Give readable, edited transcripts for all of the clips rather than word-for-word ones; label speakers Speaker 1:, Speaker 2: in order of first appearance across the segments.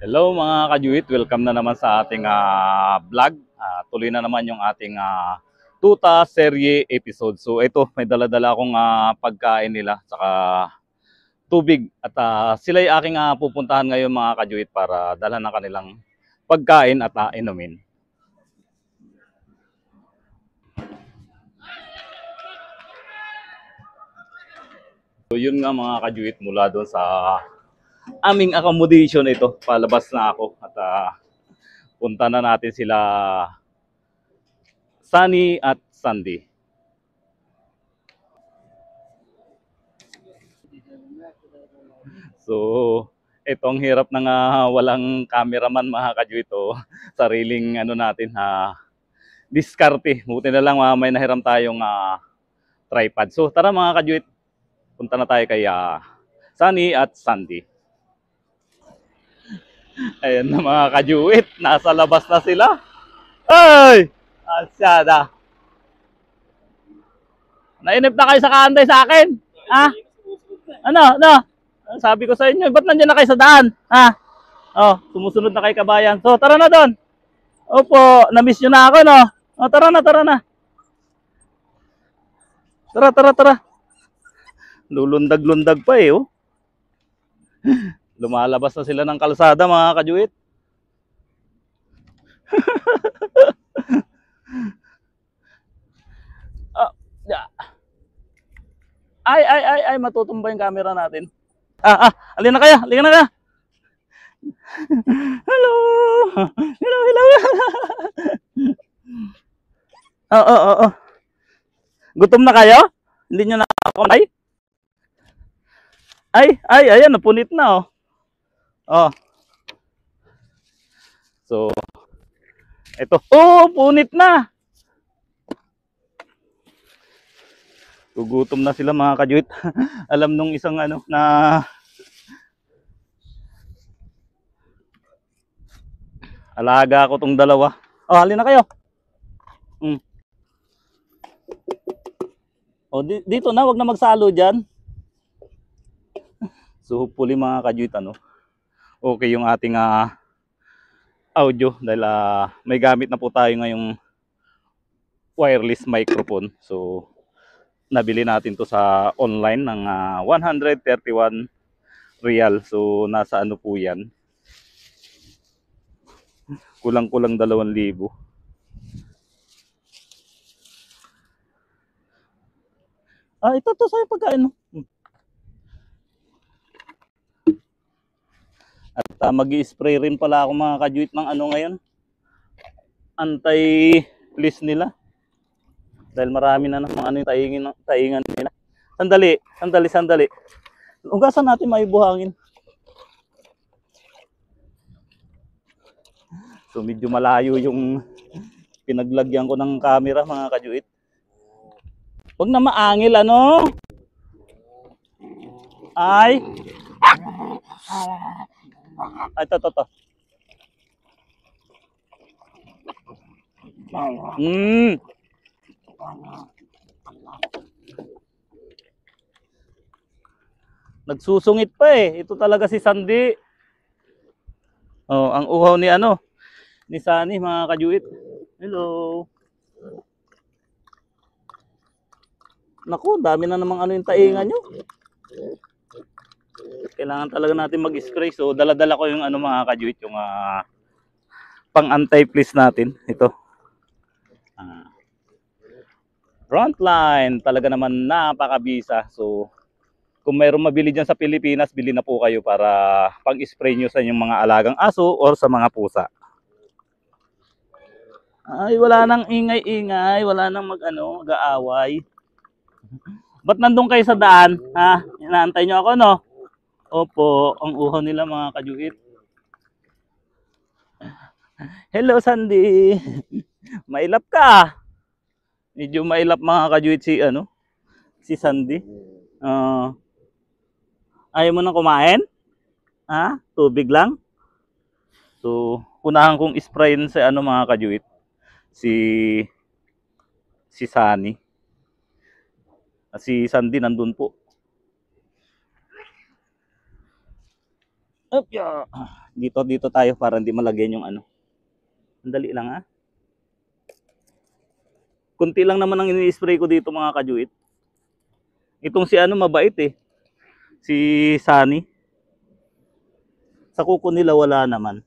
Speaker 1: Hello mga kajuit, welcome na naman sa ating vlog. Tuloy na naman yung ating tuta serye episode. So ito, may dala-dala akong pagkain nila saka tubig at sila yung aking pupuntahan ngayon mga kajuit para dalhan ng kanilang pagkain at inumin. So yun nga mga kajuit, mula doon sa aming accommodation ito, palabas na ako at punta na natin sila Sunny at Sandy. So, itong hirap na nga walang cameraman mga kajuito. Sariling ano natin diskarte. Buti na lang may nahiram tayong tripod. So, tara mga kajuit, punta na tayo kay Sunny at Sandy. Ayan na mga kajuit, nasa labas na sila. Ay! Asyada. Nainip na kayo sa kaantay sa akin? Ha? Ano? Ano? Sabi ko sa inyo, ba't nandiyan na kayo sa daan? Ha? Oh, sumusunod na kayo kabayan. So, tara na doon. Opo, na-miss nyo na ako, no? Oh, tara na, tara na. Tara, tara, tara. Lulundag-lundag pa eh, oh. Lumalabas na sila ng kalsada, mga kajuit. Ay, matutumba yung camera natin. Alin na kaya? Alin na kaya? Hello! Hello, hello! Oo. Gutom na kayo? Hindi nyo na ako ay? Ayan, napunit na, oh. Oh. So, ito. Oh, punit na! Gugutom na sila mga kajuit. Alam nung isang na alaga ko tong dalawa. Oh, halina na kayo. Oh, dito na, wag na magsalo diyan. So hopefully mga kajuit okay yung ating audio dahil may gamit na po tayo ngayong wireless microphone. So nabili natin to sa online ng 131 real. So nasa ano po yan, kulang-kulang 2,000. Ito to sa'yo pagkain. At mag-i-spray rin pala ako mga kajuit ng ngayon, anti-fleas nila. Dahil marami na namang yung taingan nila. Sandali. Ugasan natin may buhangin. So medyo malayo yung pinaglagyan ko ng camera mga kajuit. Huwag na maangil Ay. Ito. Nagsusungit pa eh. Ito talaga si Sandy. Oh, ang uhaw ni ni Sunny mga kajuit. Hello. Naku, dami na namang yung taingan nyo. Kailangan talaga natin mag-spray. So dala-dala ko yung mga kajuit, yung pang anti-fleas natin. Ito. Frontline, talaga naman napakabisa. So kung mayroong mabili dyan sa Pilipinas, bili na po kayo para pang-spray nyo sa inyong mga alagang aso or sa mga pusa. Ay, wala nang ingay-ingay, wala nang mag-aaway. Ba't nandun kayo sa daan? Ha? Inaantay nyo ako, no? Opo, ang uhaw nila mga kajuit. Hello, Sandy. Mailap ka. Medyo mailap mga kajuit si Sandy. Ayaw mo nang kumain? Ha? Tubig lang? So, unahan kong sprayin sa mga kajuit. Si Sunny. Si Sandy nandun po. Dito tayo para hindi malagyan yung ano. Andali lang ha. Kunti lang naman ang ini-spray ko dito mga kajuit. Itong si ano mabait eh. Si Sunny. Sa kuko nila wala naman.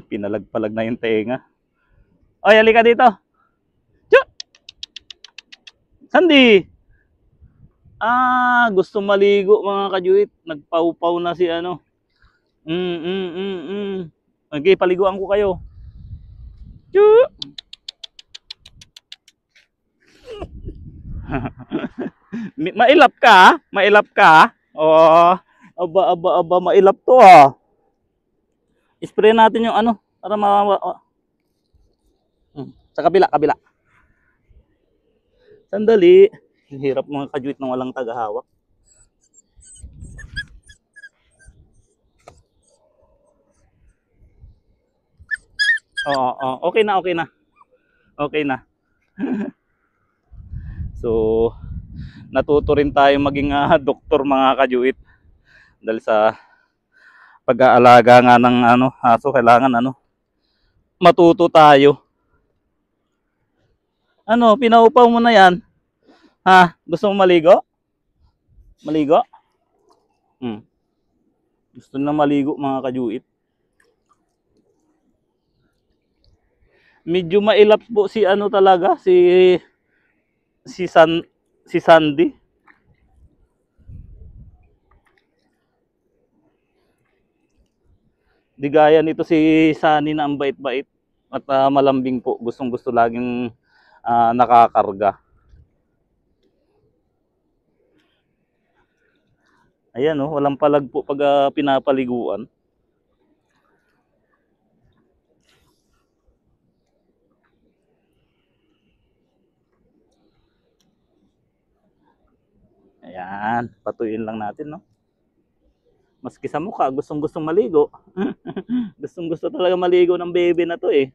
Speaker 1: Pinalag-palag na yung tenga. Oy, halika dito. Chu! Sandy! Gusto maligo mga kajuit. Nagpaupaw na si ano. Okay, paliguan ko kayo. Chu! Mailap ka, ha? Mailap ka, ha? Oh, aba, mailap to, ha. Spray natin yung ano, para sa kabila. Sandali. Hirap mga kajuit ng walang tagahawak. Okay na. Okay na. So, natuto rin tayo maging doktor mga kajuit. Dahil sa pag-aalaga nga ng ano, aso, kailangan ano, matuto tayo. Ano, pinaupaw mo na yan? Ha? Gusto mo maligo? Maligo? Gusto na maligo mga kajuit. Medyo mailap po si ano talaga, si Sandy. Di gaya nito si Sunny na ang bait-bait at malambing po. Gustong-gusto laging nakakarga. Ayan oh, walang palag po pag pinapaliguan. Ayan, patuyuin lang natin, no? Maski sa mukha, gustong-gustong maligo. Gustong-gusto talaga maligo ng baby na to eh.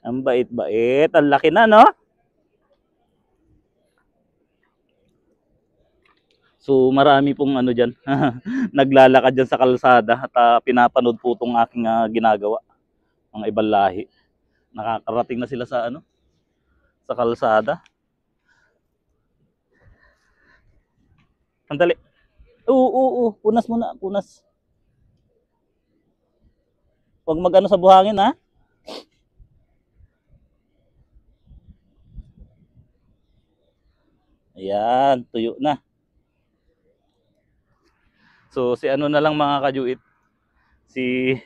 Speaker 1: Ang bait-bait, ang laki na, no? So marami pong ano dyan, naglalakad dyan sa kalsada at pinapanood po itong aking ginagawa. Mga ibang lahi. Nakakarating na sila sa ano, sa kalsada. Sandali. Punas muna, punas. Huwag mag-ano sa buhangin, ha? Ayan, tuyo na. So si ano na lang mga kajuit, si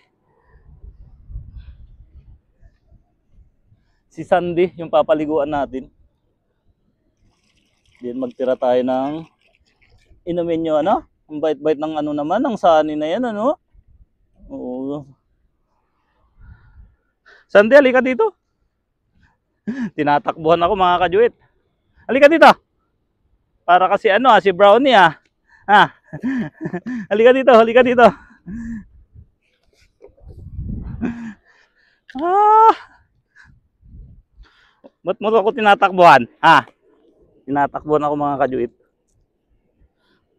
Speaker 1: Sandy yung papaliguan natin. Diyan magtira tayo ng inumin nyo ano. Ang bait-bait ng ano naman, ng Sunny na yan ano. Oo. Sandy, halika dito. Tinatakbuhan ako mga kajuit. Halika dito. Para kasi ano si Brownie ha. Halika dito. Ba't mo ako tinatakbuhan? Tinatakbuhan ako mga kajuit.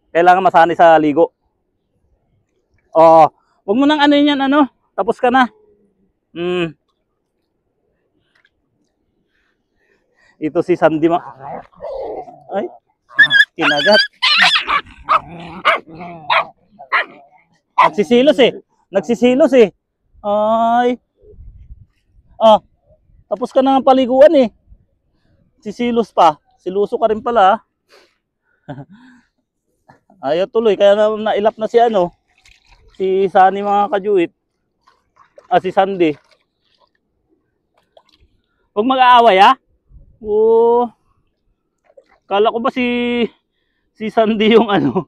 Speaker 1: Kailangan masanay sa ligo. Huwag mo nang ano yan ano. Tapos ka na. Ito si Sandy ay, kinagat. Nagsisilos eh. Ay. Tapos ka na ng paliguan eh. Sisilos pa. Siluso ka rin pala. Ayaw tuloy. Kaya nailap na si ano. Si Sunny mga kajuit. Si Sandy. Huwag mag-aaway ha. Kala ko ba si Sandy yung ano.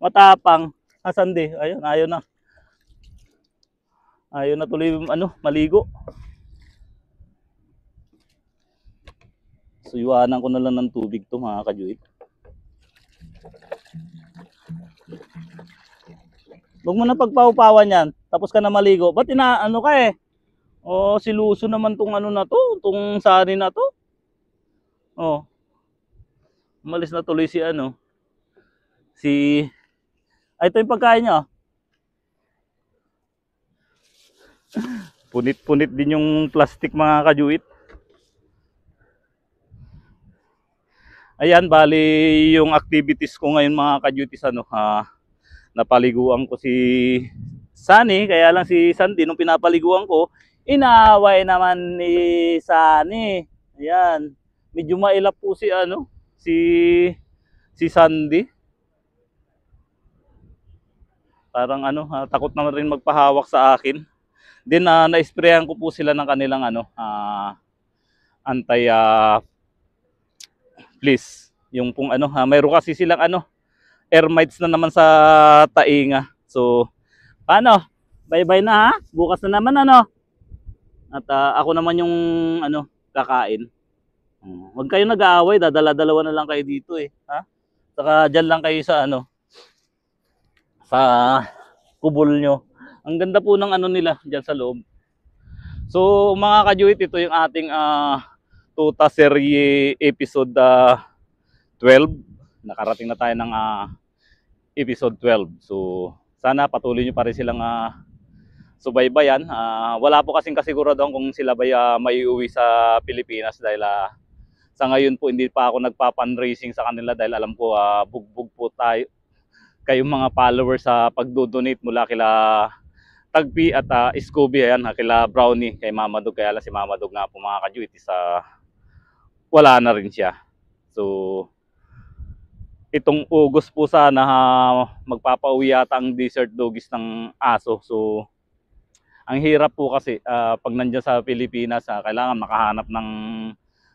Speaker 1: Matapang. Sandy. Ayun, ayaw na. Ayaw na tuloy ano, maligo. So iwanan ko na lang ng tubig to mga kajuit. Huwag mo na pagpaupawan yan. Tapos ka na maligo. Ba't ano ka eh? Siluso naman tong ano na to. Tong Sunny na to. Umalis na tuloy si ano. Si ay, ito yung pagkain niya. Punit-punit din yung plastic mga kajuit. Ayan, bali yung activities ko ngayon mga kajuitis, napaliguan ko si Sunny, kaya lang si Sandy nung pinapaliguan ko, inaaway naman ni Sunny. Ayan, medyo mailap po si si Sandy. Parang takot naman rin magpahawak sa akin. Then na-sprayan ko po sila ng kanilang anti fleas. Yung pong mayroon kasi silang termites na naman sa tainga. So, paano? Bye-bye na ha. Bukas na naman At ako naman yung kakain. Huwag kayo nag-aaway, dadala-dalawa na lang kayo dito eh, ha? Saka diyan lang kayo sa sa kubol nyo. Ang ganda po ng nila diyan sa loob. So, mga kajuit, ito yung ating Tuta Serye episode 12. Nakarating na tayo ng episode 12. So, sana patuloy nyo pa rin silang subaybayan. Wala po kasing kasiguraduhan kung sila ba maiuwi sa Pilipinas dahil sa ngayon po hindi pa ako nagpa-fundraising sa kanila dahil alam ko bugbog po tayo kayong mga followers sa pagdo-donate mula kila Tagpi at Scooby, ayan, kila Brownie, kay Mama Dog. Kaya lang si Mama Dog nga po mga kajuitis, wala na rin siya. So, itong August po sana magpapauwi yata ang desert doggies ng aso. So, ang hirap po kasi pag nandiyan sa Pilipinas, kailangan makahanap ng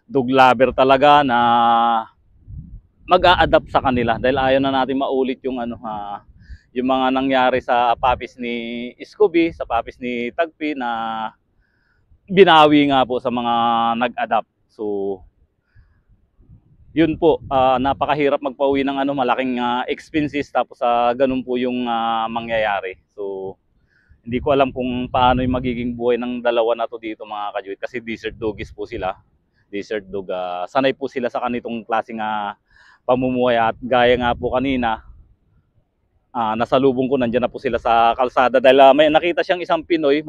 Speaker 1: dog lover talaga na mag-a-adapt sa kanila dahil ayaw na natin maulit yung yung mga nangyari sa puppies ni Scooby, sa puppies ni Tagpi na binawi nga po sa mga nag-adapt. So, yun po, napakahirap magpauwi ng malaking expenses tapos ganun po yung mangyayari. So, hindi ko alam kung paano yung magiging buhay ng dalawa na to dito mga kajuit kasi desert doggies po sila. Desert dog, sanay po sila sa kanitong klaseng pamumuhay at gaya nga po kanina, nasalubong ko, nandiyan na po sila sa kalsada dahil may nakita siyang isang Pinoy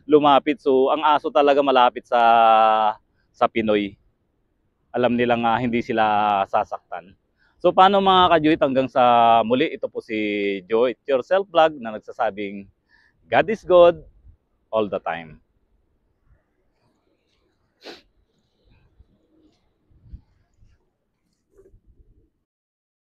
Speaker 1: lumapit. So, ang aso talaga malapit sa Pinoy. Alam nilang hindi sila sasaktan. So paano mga kajuit, hanggang sa muli, ito po si Joe It Yourself Vlog na nagsasabing God is good all the time.